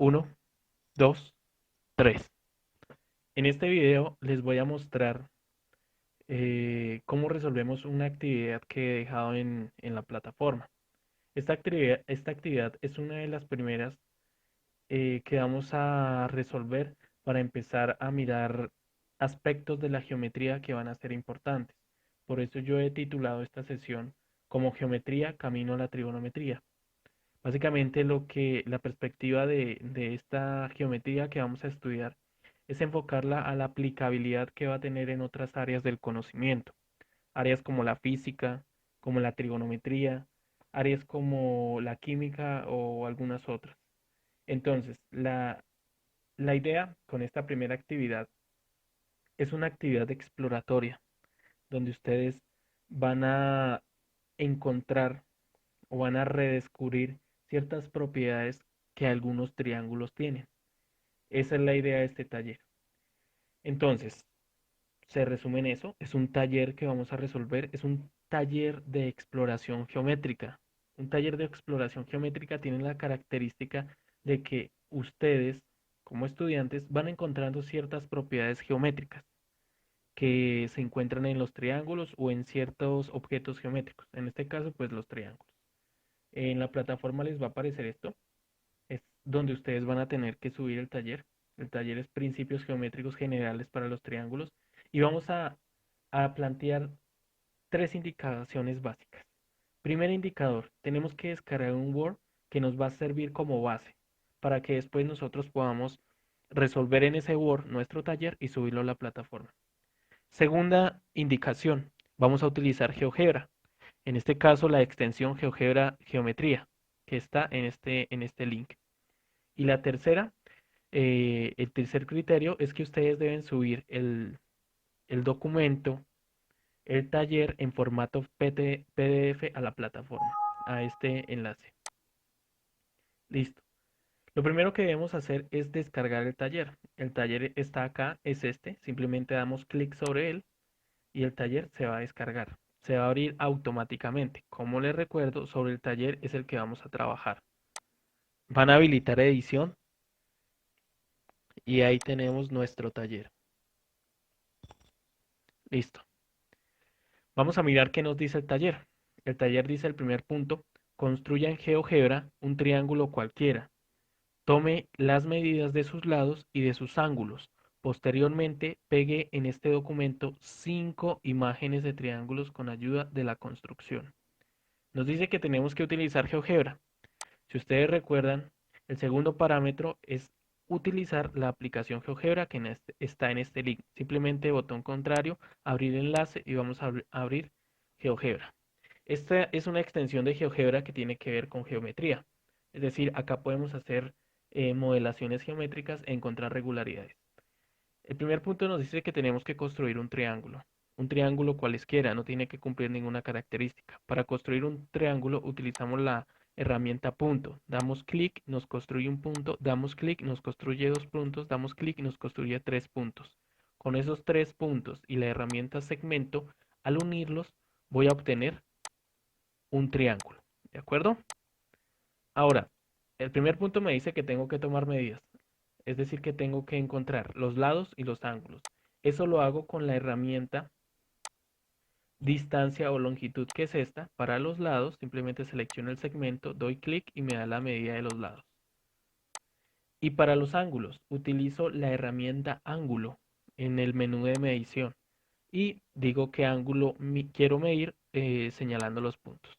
Uno, 2, 3. En este video les voy a mostrar cómo resolvemos una actividad que he dejado en la plataforma. Esta actividad es una de las primeras que vamos a resolver para empezar a mirar aspectos de la geometría que van a ser importantes. Por eso yo he titulado esta sesión como Geometría, Camino a la Trigonometría. Básicamente la perspectiva de esta geometría que vamos a estudiar es enfocarla a la aplicabilidad que va a tener en otras áreas del conocimiento, áreas como la física, como la trigonometría, áreas como la química o algunas otras. Entonces, la idea con esta primera actividad es una actividad exploratoria, donde ustedes van a encontrar o van a redescubrir ciertas propiedades que algunos triángulos tienen. Esa es la idea de este taller. Entonces, se resume en eso, es un taller que vamos a resolver, es un taller de exploración geométrica. Un taller de exploración geométrica tiene la característica de que ustedes, como estudiantes, van encontrando ciertas propiedades geométricas que se encuentran en los triángulos o en ciertos objetos geométricos. En este caso, pues los triángulos. En la plataforma les va a aparecer esto. Es donde ustedes van a tener que subir el taller. El taller es Principios Geométricos Generales para los Triángulos. Y vamos a plantear tres indicaciones básicas. Primer indicador, tenemos que descargar un Word que nos va a servir como base para que después nosotros podamos resolver en ese Word nuestro taller y subirlo a la plataforma. Segunda indicación, vamos a utilizar GeoGebra. En este caso, la extensión GeoGebra Geometría, que está en este link. Y la tercera, el tercer criterio es que ustedes deben subir el documento, el taller en formato PDF a la plataforma, a este enlace. Listo. Lo primero que debemos hacer es descargar el taller. El taller está acá, es este. Simplemente damos clic sobre él y el taller se va a descargar. Se va a abrir automáticamente. Como les recuerdo, sobre el taller es el que vamos a trabajar. Van a habilitar edición y ahí tenemos nuestro taller. Listo. Vamos a mirar qué nos dice el taller. El taller dice el primer punto, construya en GeoGebra un triángulo cualquiera. Tome las medidas de sus lados y de sus ángulos. Posteriormente, pegue en este documento 5 imágenes de triángulos con ayuda de la construcción. Nos dice que tenemos que utilizar GeoGebra. Si ustedes recuerdan, el segundo parámetro es utilizar la aplicación GeoGebra que está en este link. Simplemente botón contrario, abrir enlace y vamos a abrir GeoGebra. Esta es una extensión de GeoGebra que tiene que ver con geometría. Es decir, acá podemos hacer modelaciones geométricas e encontrar regularidades. El primer punto nos dice que tenemos que construir un triángulo. Un triángulo cualesquiera, no tiene que cumplir ninguna característica. Para construir un triángulo utilizamos la herramienta punto. Damos clic, nos construye un punto, damos clic, nos construye dos puntos, damos clic y nos construye tres puntos. Con esos tres puntos y la herramienta segmento, al unirlos voy a obtener un triángulo. ¿De acuerdo? Ahora, el primer punto me dice que tengo que tomar medidas. Es decir, que tengo que encontrar los lados y los ángulos. Eso lo hago con la herramienta distancia o longitud, que es esta. Para los lados, simplemente selecciono el segmento, doy clic y me da la medida de los lados. Y para los ángulos, utilizo la herramienta ángulo en el menú de medición. Y digo qué ángulo quiero medir señalando los puntos.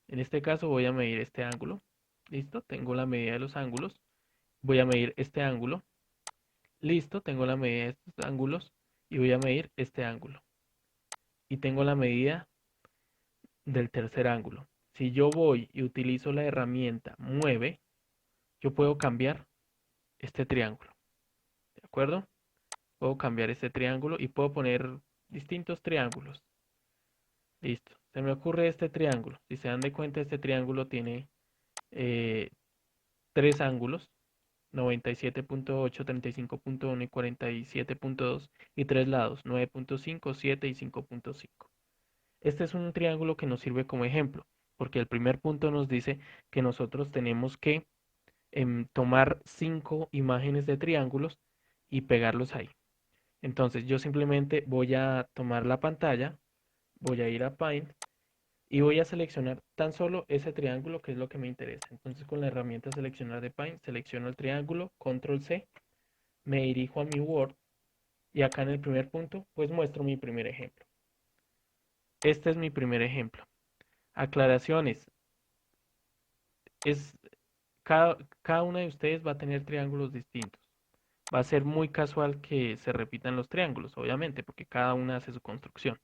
En este caso voy a medir este ángulo. Listo, tengo la medida de los ángulos. Voy a medir este ángulo. Listo, tengo la medida de estos ángulos y voy a medir este ángulo. Y tengo la medida del tercer ángulo. Si yo voy y utilizo la herramienta mueve, yo puedo cambiar este triángulo. ¿De acuerdo? Puedo cambiar este triángulo y puedo poner distintos triángulos. Listo. Se me ocurre este triángulo. Si se dan de cuenta, este triángulo tiene eh, tres ángulos. 97.8, 35.1 y 47.2 y tres lados, 9.5, 7 y 5.5. Este es un triángulo que nos sirve como ejemplo, porque el primer punto nos dice que nosotros tenemos que tomar 5 imágenes de triángulos y pegarlos ahí. Entonces yo simplemente voy a tomar la pantalla, voy a ir a Paint y voy a seleccionar tan solo ese triángulo que es lo que me interesa. Entonces con la herramienta seleccionar de Paint, selecciono el triángulo, control C, me dirijo a mi Word y acá en el primer punto pues muestro mi primer ejemplo. Este es mi primer ejemplo. Aclaraciones. Es, cada una de ustedes va a tener triángulos distintos. Va a ser muy casual que se repitan los triángulos, obviamente, porque cada una hace su construcción.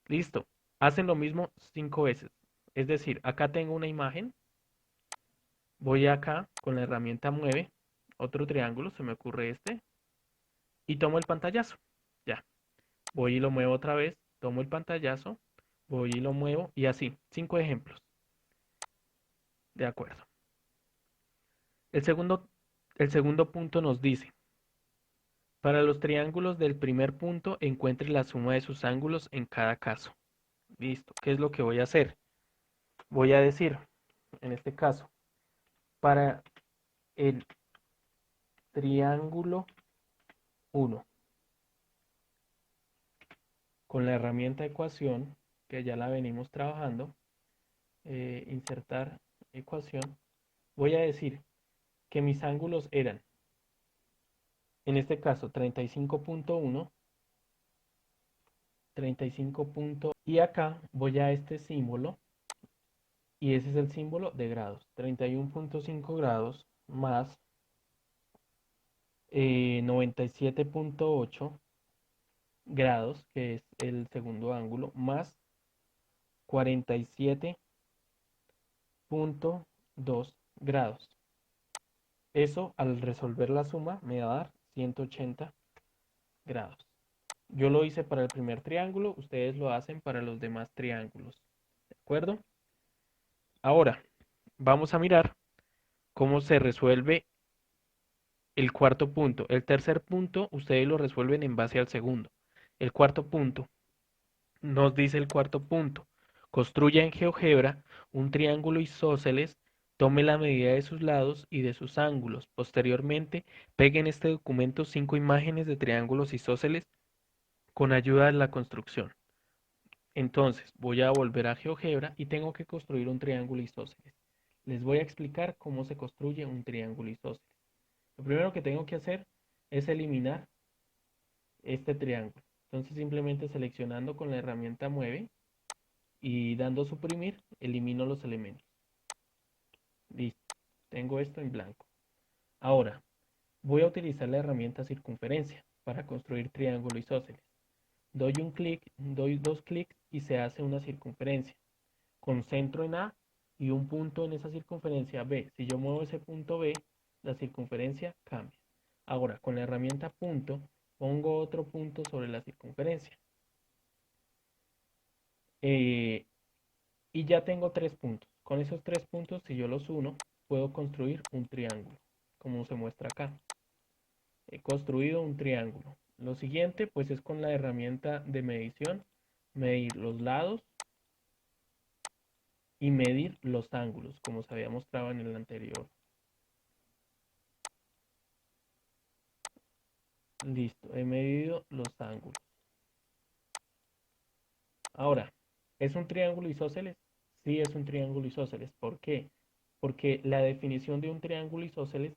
Listo. Hacen lo mismo 5 veces. Es decir, acá tengo una imagen. Voy acá con la herramienta mueve, otro triángulo, se me ocurre este, y tomo el pantallazo. Ya. Voy y lo muevo otra vez, tomo el pantallazo, voy y lo muevo, y así. 5 ejemplos. De acuerdo. El segundo, el segundo punto nos dice, para los triángulos del primer punto, encuentre la suma de sus ángulos en cada caso. Listo. ¿Qué es lo que voy a hacer? Voy a decir, en este caso, para el triángulo 1, con la herramienta ecuación, que ya la venimos trabajando, insertar ecuación, voy a decir que mis ángulos eran, en este caso, 35.1, 35. Y acá voy a este símbolo, y ese es el símbolo de grados, 31.5 grados más 97.8 grados, que es el segundo ángulo, más 47.2 grados. Eso al resolver la suma me va a dar 180 grados. Yo lo hice para el primer triángulo, ustedes lo hacen para los demás triángulos. ¿De acuerdo? Ahora, vamos a mirar cómo se resuelve el cuarto punto. El tercer punto, ustedes lo resuelven en base al segundo. El cuarto punto, nos dice el cuarto punto. Construya en GeoGebra un triángulo isósceles, tome la medida de sus lados y de sus ángulos. Posteriormente, pegue en este documento 5 imágenes de triángulos isósceles con ayuda de la construcción. Entonces, voy a volver a GeoGebra y tengo que construir un triángulo isósceles. Les voy a explicar cómo se construye un triángulo isósceles. Lo primero que tengo que hacer es eliminar este triángulo. Entonces, simplemente seleccionando con la herramienta mueve y dando suprimir, elimino los elementos. Listo. Tengo esto en blanco. Ahora, voy a utilizar la herramienta circunferencia para construir triángulo isósceles. Doy un clic, doy 2 clics y se hace una circunferencia. Concentro en A y un punto en esa circunferencia B. Si yo muevo ese punto B, la circunferencia cambia. Ahora, con la herramienta punto, pongo otro punto sobre la circunferencia. Eh, y ya tengo 3 puntos. Con esos 3 puntos, si yo los uno, puedo construir un triángulo, como se muestra acá. He construido un triángulo. Lo siguiente, pues es con la herramienta de medición, medir los lados y medir los ángulos, como se había mostrado en el anterior. Listo, he medido los ángulos. Ahora, ¿es un triángulo isósceles? Sí, es un triángulo isósceles. ¿Por qué? Porque la definición de un triángulo isósceles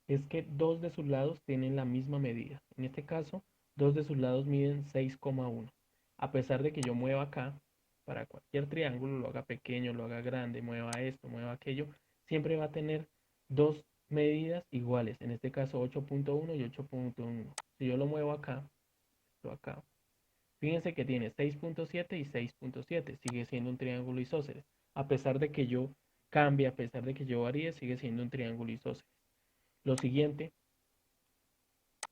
es que dos de sus lados tienen la misma medida. En este caso, dos de sus lados miden 6,1. A pesar de que yo mueva acá, para cualquier triángulo, lo haga pequeño, lo haga grande, mueva esto, mueva aquello, siempre va a tener dos medidas iguales. En este caso, 8.1 y 8.1. Si yo lo muevo acá, esto acá, fíjense que tiene 6.7 y 6.7. Sigue siendo un triángulo isósceles. A pesar de que yo cambie, a pesar de que yo varíe, sigue siendo un triángulo isósceles. Lo siguiente,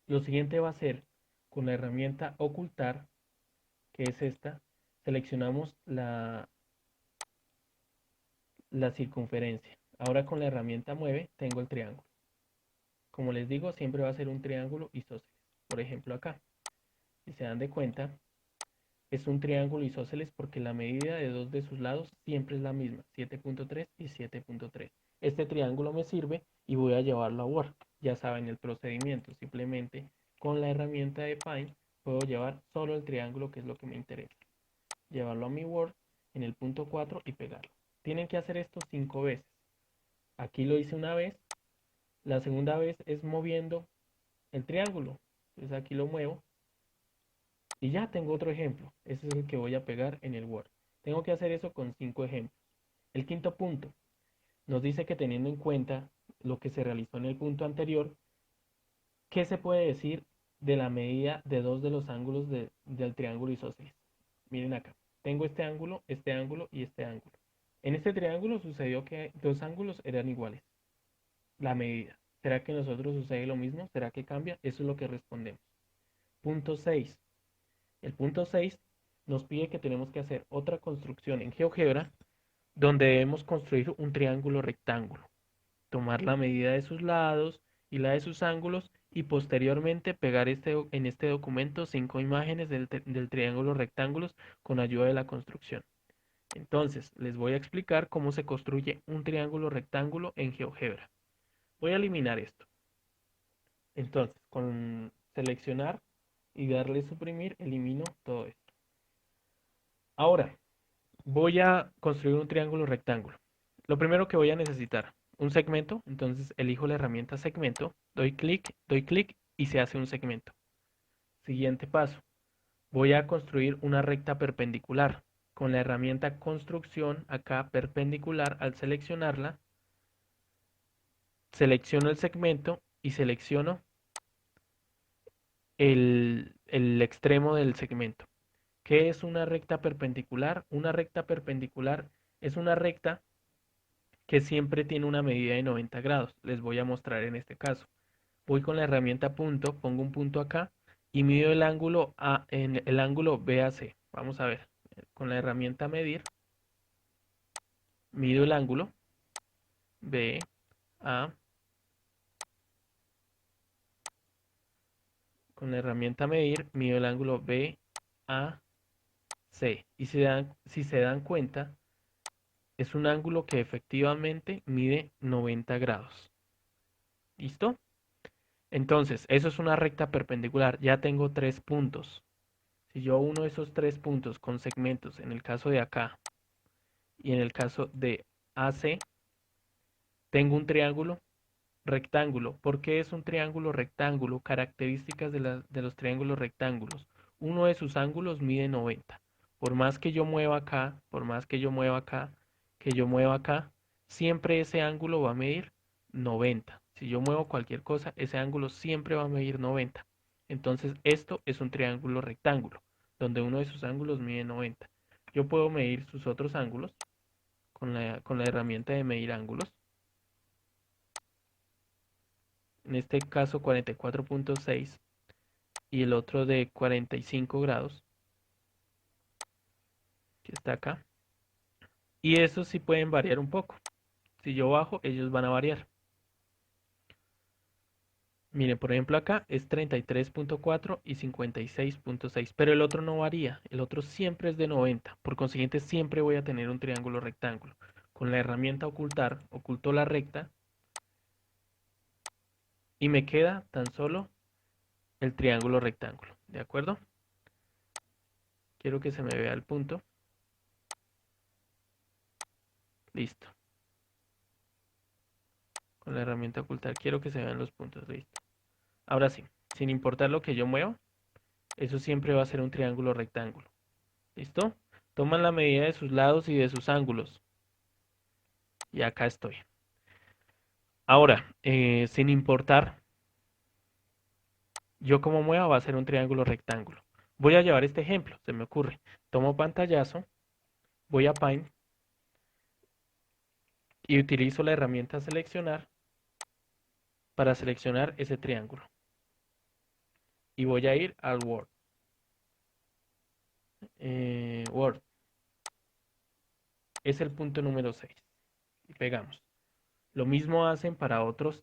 lo siguiente va a ser con la herramienta ocultar, que es esta, seleccionamos la circunferencia. Ahora con la herramienta mueve tengo el triángulo. Como les digo, siempre va a ser un triángulo isósceles. Por ejemplo acá, si se dan de cuenta, es un triángulo isósceles porque la medida de dos de sus lados siempre es la misma, 7.3 y 7.3. Este triángulo me sirve y voy a llevarlo a Word. Ya saben el procedimiento, simplemente con la herramienta de Find puedo llevar solo el triángulo, que es lo que me interesa. Llevarlo a mi Word en el punto 4 y pegarlo. Tienen que hacer esto 5 veces. Aquí lo hice una vez. La segunda vez es moviendo el triángulo. Entonces aquí lo muevo y ya tengo otro ejemplo. Ese es el que voy a pegar en el Word. Tengo que hacer eso con 5 ejemplos. El quinto punto nos dice que teniendo en cuenta lo que se realizó en el punto anterior, ¿qué se puede decir de la medida de dos de los ángulos del triángulo isósceles? Miren acá. Tengo este ángulo y este ángulo. En este triángulo sucedió que dos ángulos eran iguales. La medida. ¿Será que en nosotros sucede lo mismo? ¿Será que cambia? Eso es lo que respondemos. Punto 6. El punto 6 nos pide que tenemos que hacer otra construcción en GeoGebra donde debemos construir un triángulo rectángulo. Tomar la medida de sus lados y la de sus ángulos y posteriormente pegar en este documento 5 imágenes del triángulo rectángulos con ayuda de la construcción. Entonces, les voy a explicar cómo se construye un triángulo rectángulo en GeoGebra. Voy a eliminar esto. Entonces, con seleccionar y darle suprimir, elimino todo esto. Ahora, voy a construir un triángulo rectángulo. Lo primero que voy a necesitar, un segmento. Entonces, elijo la herramienta segmento, doy clic y se hace un segmento. Siguiente paso, voy a construir una recta perpendicular. Con la herramienta construcción, acá perpendicular, al seleccionarla, selecciono el segmento y selecciono el extremo del segmento. ¿Qué es una recta perpendicular? Una recta perpendicular es una recta que siempre tiene una medida de 90 grados. Les voy a mostrar en este caso. Voy con la herramienta punto, pongo un punto acá y mido el ángulo en el ángulo BAC. Vamos a ver. Con la herramienta medir, mido el ángulo BA. Con la herramienta medir, mido el ángulo BAC. Y si se dan cuenta, es un ángulo que efectivamente mide 90 grados. ¿Listo? Entonces, eso es una recta perpendicular. Ya tengo 3 puntos. Si yo uno esos 3 puntos con segmentos, en el caso de acá y en el caso de AC, tengo un triángulo rectángulo. ¿Por qué es un triángulo rectángulo? Características de los triángulos rectángulos. Uno de sus ángulos mide 90. Por más que yo mueva acá, por más que yo mueva acá, que yo mueva acá, siempre ese ángulo va a medir 90. Si yo muevo cualquier cosa, ese ángulo siempre va a medir 90. Entonces, esto es un triángulo rectángulo, donde uno de sus ángulos mide 90. Yo puedo medir sus otros ángulos con la herramienta de medir ángulos. En este caso 44.6 y el otro de 45 grados, que está acá. Y esos sí pueden variar un poco. Si yo bajo, ellos van a variar. Miren, por ejemplo acá es 33.4 y 56.6, pero el otro no varía. El otro siempre es de 90. Por consiguiente, siempre voy a tener un triángulo rectángulo. Con la herramienta ocultar, oculto la recta y me queda tan solo el triángulo rectángulo. ¿De acuerdo? Quiero que se me vea el punto. Listo. Con la herramienta ocultar quiero que se vean los puntos. Listo. Ahora sí, sin importar lo que yo mueva, eso siempre va a ser un triángulo rectángulo. ¿Listo? Toman la medida de sus lados y de sus ángulos. Y acá estoy. Ahora, sin importar yo como mueva, va a ser un triángulo rectángulo. Voy a llevar este ejemplo, se me ocurre. Tomo pantallazo, voy a Paint y utilizo la herramienta seleccionar para seleccionar ese triángulo. Y voy a ir al Word. Word. Es el punto número 6. Y pegamos. Lo mismo hacen para otros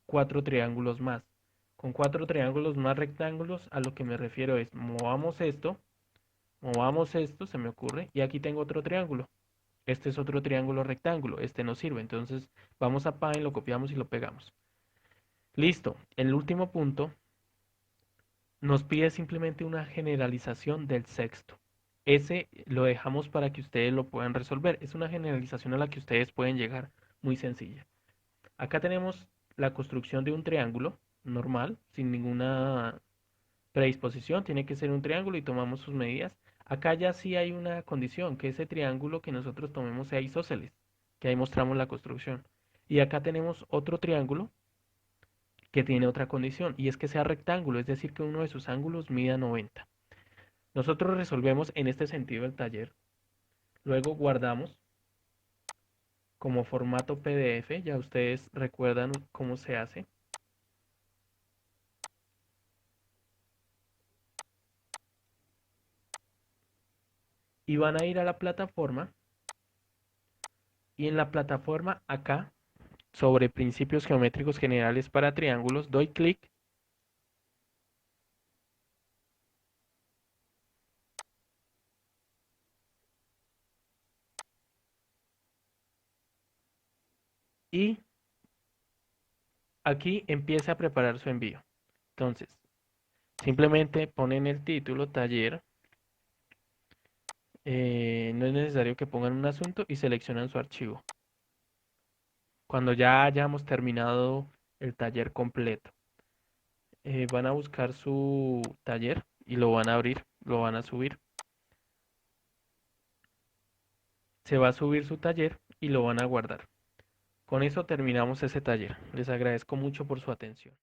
4 triángulos más. Con 4 triángulos más rectángulos, a lo que me refiero es movamos esto, se me ocurre, y aquí tengo otro triángulo. Este es otro triángulo rectángulo, este no sirve. Entonces vamos a Paint, lo copiamos y lo pegamos. Listo. El último punto nos pide simplemente una generalización del sexto. Ese lo dejamos para que ustedes lo puedan resolver. Es una generalización a la que ustedes pueden llegar muy sencilla. Acá tenemos la construcción de un triángulo normal, sin ninguna predisposición. Tiene que ser un triángulo y tomamos sus medidas. Acá ya sí hay una condición, que ese triángulo que nosotros tomemos sea isósceles, que ahí mostramos la construcción. Y acá tenemos otro triángulo que tiene otra condición, y es que sea rectángulo, es decir, que uno de sus ángulos mida 90. Nosotros resolvemos en este sentido el taller, luego guardamos como formato PDF, ya ustedes recuerdan cómo se hace, y van a ir a la plataforma, y en la plataforma acá, sobre principios geométricos generales para triángulos, doy clic y aquí empieza a preparar su envío. Entonces, simplemente ponen el título, taller, no es necesario que pongan un asunto y seleccionan su archivo. Cuando ya hayamos terminado el taller completo, van a buscar su taller y lo van a abrir, lo van a subir. Se va a subir su taller y lo van a guardar. Con eso terminamos ese taller. Les agradezco mucho por su atención.